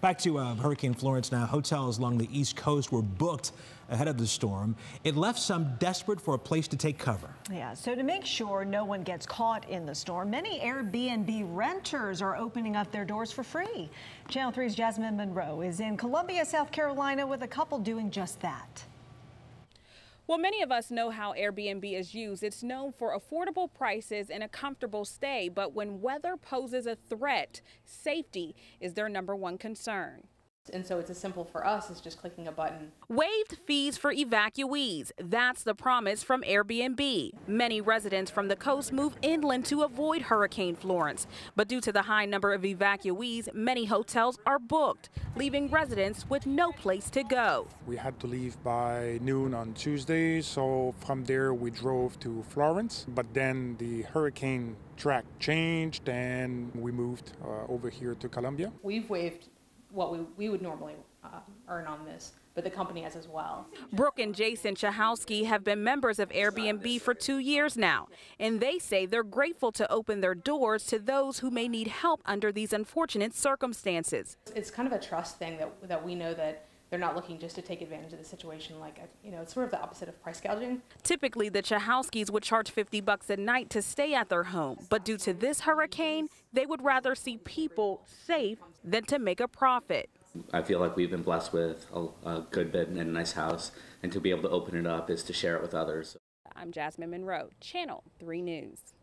Back to Hurricane Florence now. Hotels along the East Coast were booked ahead of the storm. It left some desperate for a place to take cover. Yeah, so to make sure no one gets caught in the storm, many Airbnb renters are opening up their doors for free. Channel 3's Jasmine Monroe is in Columbia, South Carolina with a couple doing just that. Well, many of us know how Airbnb is used. It's known for affordable prices and a comfortable stay. But when weather poses a threat, safety is their #1 concern. And so it's as simple for us as just clicking a button. Waived fees for evacuees. That's the promise from Airbnb. Many residents from the coast move inland to avoid Hurricane Florence. But due to the high number of evacuees, many hotels are booked, leaving residents with no place to go. We had to leave by noon on Tuesday, so from there we drove to Florence. But then the hurricane track changed and we moved over here to Columbia. We've waived what we would normally earn on this, but the company has as well. Brooke and Jason Chahowski have been members of Airbnb for 2 years now, and they say they're grateful to open their doors to those who may need help under these unfortunate circumstances. It's kind of a trust thing that we know that they're not looking just to take advantage of the situation. It's sort of the opposite of price gouging. Typically, the Chahowskis would charge $50 a night to stay at their home. But due to this hurricane, they would rather see people safe than to make a profit. I feel like we've been blessed with a good bed and a nice house. And to be able to open it up is to share it with others. I'm Jasmine Monroe, Channel 3 News.